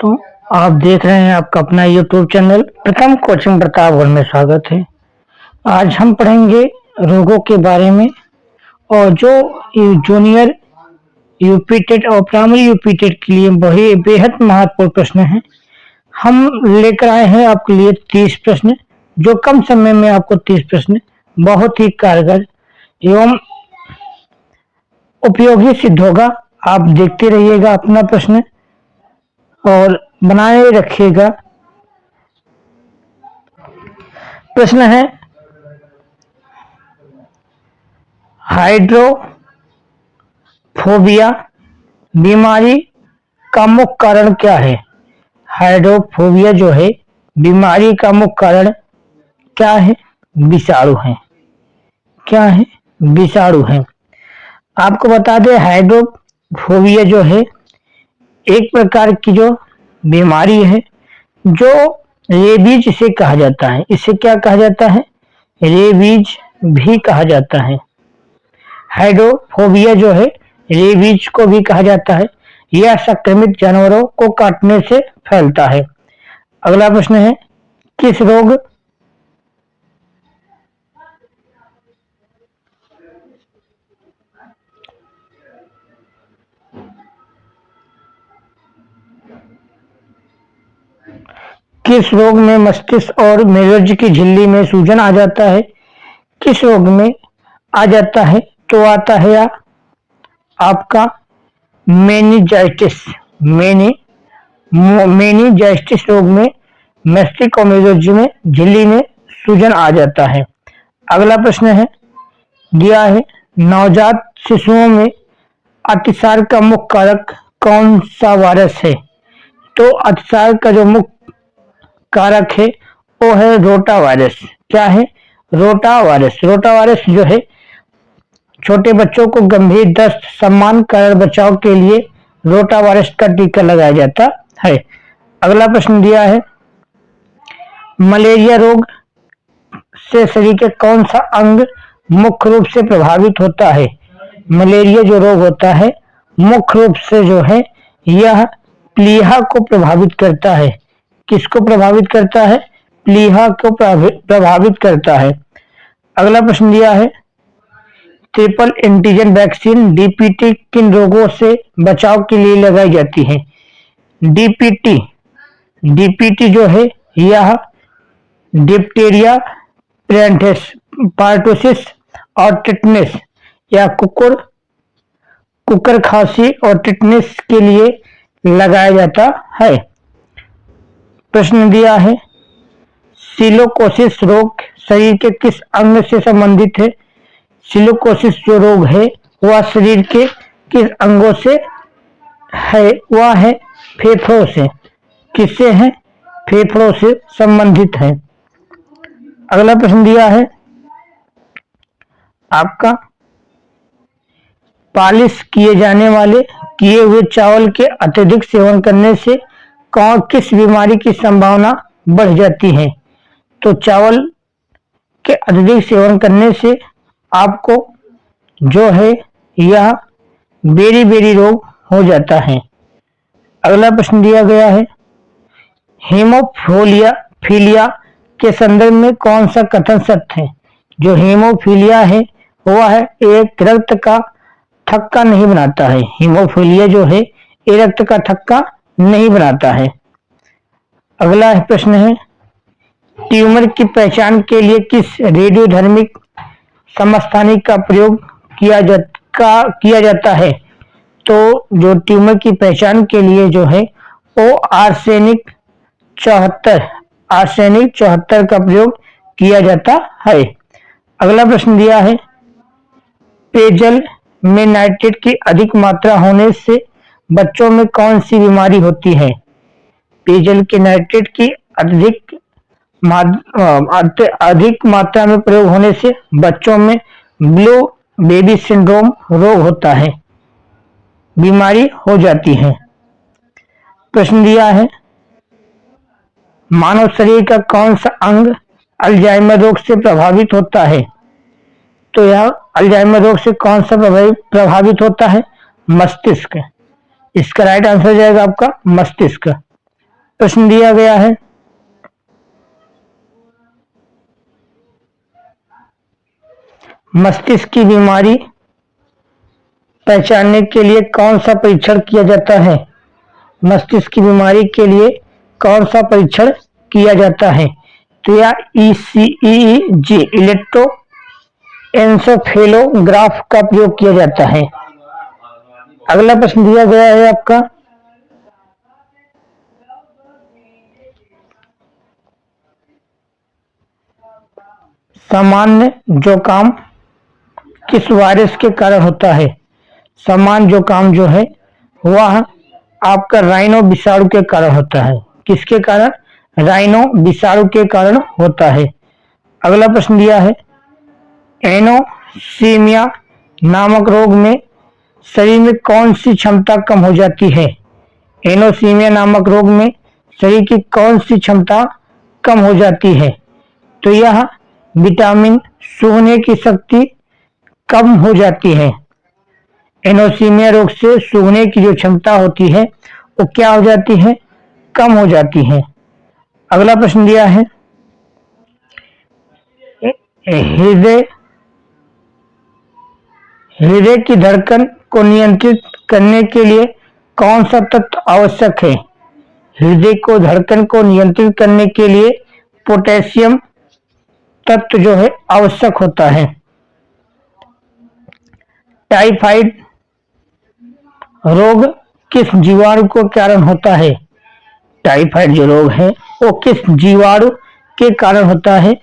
दोस्तों, आप देख रहे हैं आपका अपना यूट्यूब चैनल प्रथम कोचिंग प्रतापगढ़ में स्वागत है। आज हम पढ़ेंगे रोगों के बारे में और जो जूनियर यूपी टेट और प्राइमरी यूपी टेट के लिए वही बेहद महत्वपूर्ण प्रश्न है। हम लेकर आए हैं आपके लिए 30 प्रश्न, जो कम समय में आपको 30 प्रश्न बहुत ही कारगर एवं उपयोगी सिद्ध होगा। आप देखते रहिएगा अपना प्रश्न और बनाए रखिएगा। प्रश्न है, हाइड्रोफोबिया बीमारी का मुख्य कारण क्या है? हाइड्रोफोबिया जो है बीमारी का मुख्य कारण क्या है? विषाणु है। क्या है? विषाणु है। आपको बता दें, हाइड्रोफोबिया जो है एक प्रकार की जो बीमारी है जो रेबीज से कहा जाता है। इसे क्या कहा जाता है? रेबीज भी कहा जाता है। हाइड्रोफोबिया जो है रेबीज को भी कहा जाता है। यह संक्रमित जानवरों को काटने से फैलता है। अगला प्रश्न है, किस रोग किस रोग में मस्तिष्क और मस्तिष्क की झिल्ली में सूजन आ जाता है? किस रोग में आ जाता है? तो आता है आपका मेनिंजाइटिस। मेनिंजाइटिस रोग में मस्तिष्क और मस्तिष्क में झिल्ली में सूजन आ जाता है। अगला प्रश्न है, दिया है, नवजात शिशुओं में अतिसार का मुख्य कारक कौन सा वायरस है? तो अतिसार का जो मुख्य कारक है वो है रोटा वायरस। क्या है? Rota virus. रोटा वायरस जो है छोटे बच्चों को गंभीर दस्त सम्मान कारण बचाव के लिए रोटा वायरस का टीका लगाया जाता है। अगला प्रश्न दिया है, मलेरिया रोग से शरीर के कौन सा अंग मुख्य रूप से प्रभावित होता है? मलेरिया जो रोग होता है मुख्य रूप से जो है यह प्लीहा को प्रभावित करता है। किसको प्रभावित करता है? प्लीहा को प्रभावित करता है। अगला प्रश्न दिया है, ट्रिपल एंटीजन वैक्सीन डीपीटी किन रोगों से बचाव के लिए लगाई जाती है? डीपीटी जो है यह डिप्टेरिया, पार्टोसिस और टिटनेस या कुकर खांसी और टिटनेस के लिए लगाया जाता है। प्रश्न दिया है, सिलिकोसिस रोग शरीर के किस अंग से संबंधित है? सिलिकोसिस जो रोग है वह शरीर के किस अंगों से है? वह है फेफड़ों से। किससे है? फेफड़ों से संबंधित है। अगला प्रश्न दिया है आपका, पालिश किए जाने वाले किए हुए चावल के अत्यधिक सेवन करने से किस बीमारी की संभावना बढ़ जाती है? तो चावल के अत्यधिक सेवन करने से आपको जो है यह बेरी रोग हो जाता है। अगला प्रश्न दिया गया है, हीमोफीलिया के संदर्भ में कौन सा कथन सत्य है? जो हीमोफीलिया है वह एक रक्त का थक्का नहीं बनाता है। हीमोफीलिया जो है ये रक्त का थक्का नहीं बनाता है। अगला प्रश्न है, ट्यूमर की पहचान के लिए किस रेडियोधर्मिक समस्थानिक का प्रयोग किया जाता है? तो जो ट्यूमर की पहचान के लिए जो है वो आर्सेनिक 74 का प्रयोग किया जाता है। अगला प्रश्न दिया है, पेयजल में नाइट्रेट की अधिक मात्रा होने से बच्चों में कौन सी बीमारी होती है? पेयजल के नाइट्रेट की अधिक मात्रा में प्रयोग होने से बच्चों में ब्लू बेबी सिंड्रोम रोग होता है, बीमारी हो जाती है। प्रश्न दिया है, मानव शरीर का कौन सा अंग अल्जाइमर रोग से प्रभावित होता है? तो यह अल्जाइमर रोग से कौन सा प्रभावित होता है? मस्तिष्क। इसका राइट आंसर जाएगा आपका मस्तिष्क। प्रश्न दिया गया है, मस्तिष्क की बीमारी पहचानने के लिए कौन सा परीक्षण किया जाता है? मस्तिष्क की बीमारी के लिए कौन सा परीक्षण किया जाता है? तो यह ECG इलेक्ट्रोएन्सेफेलोग्राफ का प्रयोग किया जाता है। अगला प्रश्न दिया गया है आपका, सामान्य जुकाम किस वायरस के कारण होता है? सामान्य जुकाम जो है वह आपका राइनो विषाणु के कारण होता है। किसके कारण? राइनो विषाणु के कारण होता है। अगला प्रश्न दिया है, एनोसीमिया नामक रोग में शरीर में कौन सी क्षमता कम हो जाती है? एनोसीमिया नामक रोग में शरीर की कौन सी क्षमता कम हो जाती है? तो यह विटामिन सूंघने की शक्ति कम हो जाती है। एनोसीमिया रोग से सूंघने की जो क्षमता होती है वो क्या हो जाती है? कम हो जाती है। अगला प्रश्न दिया है, हृदय हृदय की धड़कन को नियंत्रित करने के लिए कौन सा तत्व आवश्यक है? हृदय को धड़कन को नियंत्रित करने के लिए पोटेशियम तत्व जो है आवश्यक होता है। टाइफाइड रोग किस जीवाणु को कारण होता है? टाइफाइड जो रोग है वो किस जीवाणु के कारण होता है?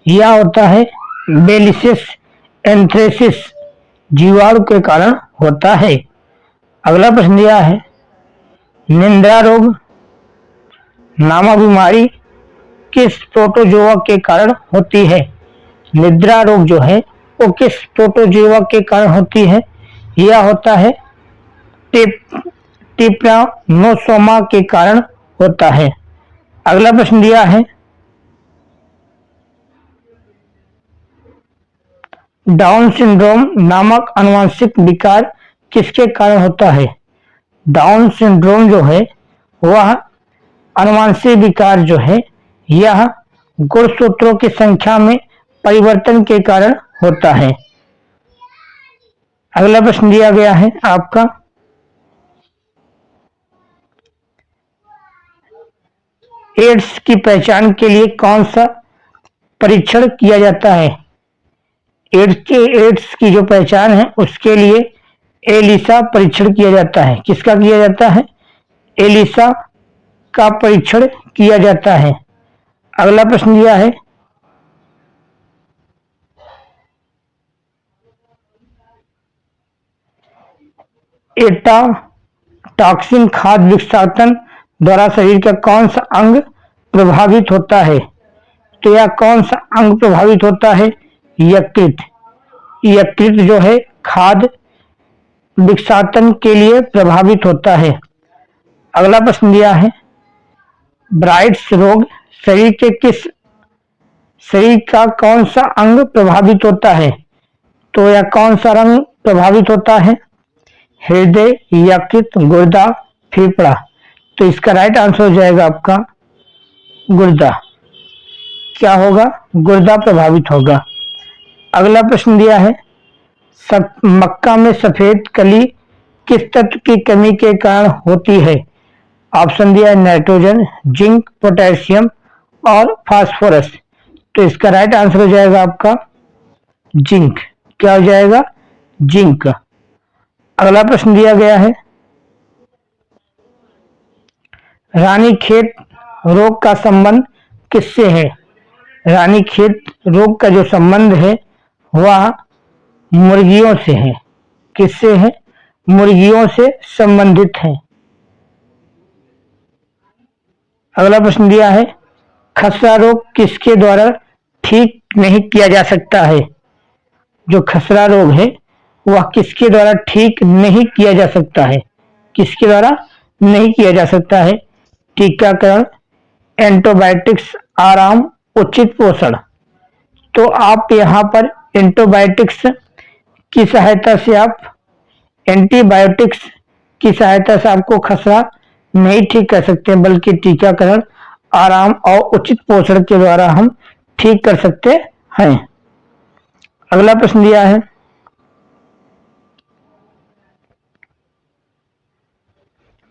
यह होता है बेलिसेस एंथ्रेसिस जीवाणु के कारण होता है। अगला प्रश्न दिया है, निद्रा रोग नामक बीमारी किस प्रोटोजोआ के कारण होती है? निद्रा रोग जो है वो किस प्रोटोजोआ के कारण होती है? यह होता है टिप्रानोसोमा के कारण होता है। अगला प्रश्न दिया है, डाउन सिंड्रोम नामक आनुवंशिक विकार किसके कारण होता है? डाउन सिंड्रोम जो है वह आनुवंशिक विकार जो है यह गुणसूत्रों की संख्या में परिवर्तन के कारण होता है। अगला प्रश्न दिया गया है आपका, एड्स की पहचान के लिए कौन सा परीक्षण किया जाता है? एड्स की जो पहचान है उसके लिए एलिसा परीक्षण किया जाता है। किसका किया जाता है? एलिसा का परीक्षण किया जाता है। अगला प्रश्न दिया है, एटा टॉक्सिन खाद्य विस्थापन द्वारा शरीर का कौन सा अंग प्रभावित होता है? तो यह कौन सा अंग प्रभावित होता है? यकृत। यकृत जो है खाद्य विस्थापन के लिए प्रभावित होता है। अगला प्रश्न दिया है, ब्राइट्स रोग शरीर का कौन सा अंग प्रभावित होता है? तो यह कौन सा रंग प्रभावित होता है? हृदय, यकृत, गुर्दा, फेफड़ा। तो इसका राइट आंसर हो जाएगा आपका गुर्दा। क्या होगा? गुर्दा प्रभावित होगा। अगला प्रश्न दिया है, मक्का में सफेद कली किस तत्व की कमी के कारण होती है? ऑप्शन दिया है नाइट्रोजन, जिंक, पोटेशियम और फास्फोरस। तो इसका राइट आंसर हो जाएगा आपका जिंक। क्या हो जाएगा? जिंक। अगला प्रश्न दिया गया है, रानीखेत रोग का संबंध किससे है? रानीखेत रोग का जो संबंध है वह मुर्गियों से है। किससे है? मुर्गियों से संबंधित है। अगला प्रश्न दिया है, खसरा रोग किसके द्वारा ठीक नहीं किया जा सकता है? जो खसरा रोग है वह किसके द्वारा ठीक नहीं किया जा सकता है? किसके द्वारा नहीं किया जा सकता है? टीकाकरण, एंटीबायोटिक्स, आराम, उचित पोषण। तो आप यहाँ पर एंटीबायोटिक्स की सहायता से आपको खसरा नहीं ठीक कर सकते, बल्कि टीकाकरण, आराम और उचित पोषण के द्वारा हम ठीक कर सकते हैं। अगला प्रश्न दिया है,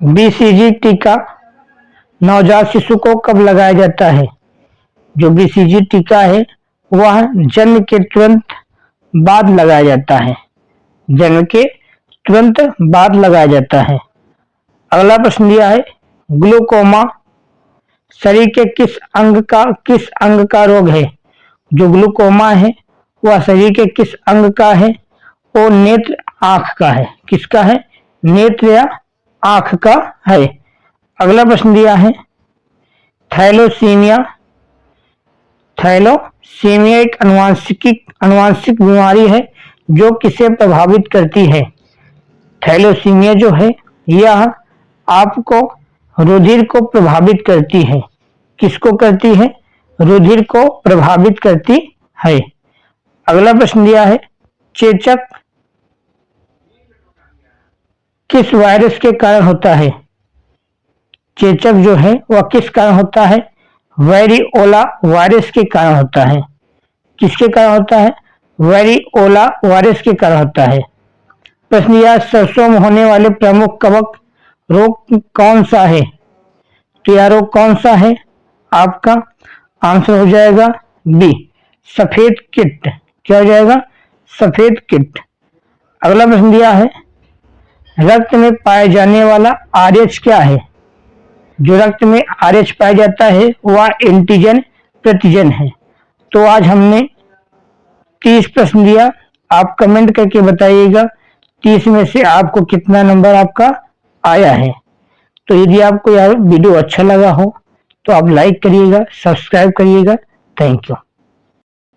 बीसीजी टीका नवजात शिशु को कब लगाया जाता है? जो बीसीजी टीका है वह जन्म के तुरंत बाद लगाया जाता है। जन्म के तुरंत बाद लगाया जाता है। अगला प्रश्न दिया है, ग्लूकोमा शरीर के किस अंग का रोग है? जो ग्लूकोमा है वह शरीर के किस अंग का है? वो नेत्र आंख का है। किसका है? नेत्र या आंख का है। अगला प्रश्न दिया है, थैलोसीमिया थैलोसीमिया एक अनुवांशिक बीमारी है जो किसे प्रभावित करती है? थैलोसीमिया जो है यह आपको रुधिर को प्रभावित करती है। किसको करती है? रुधिर को प्रभावित करती है। अगला प्रश्न दिया है, चेचक किस वायरस के कारण होता है? चेचक जो है वह किस कारण होता है? वेरिओला वायरस के कारण होता है। किसके कारण होता है? वेरिओला वायरस के कारण होता है। प्रश्न यह, सरसों में होने वाले प्रमुख कवक रोग कौन सा है? तो यह रोग कौन सा है? आपका आंसर हो जाएगा बी, सफेद कीट। क्या हो जाएगा? सफेद कीट। अगला प्रश्न दिया है, रक्त में पाए जाने वाला आरएच क्या है? जो रक्त में आरएच पाया जाता है वह एंटीजन प्रतिजन है। तो आज हमने 30 प्रश्न दिया। आप कमेंट करके बताइएगा 30 में से आपको कितना नंबर आपका आया है। तो यदि आपको यह वीडियो अच्छा लगा हो तो आप लाइक करिएगा, सब्सक्राइब करिएगा। Thank you.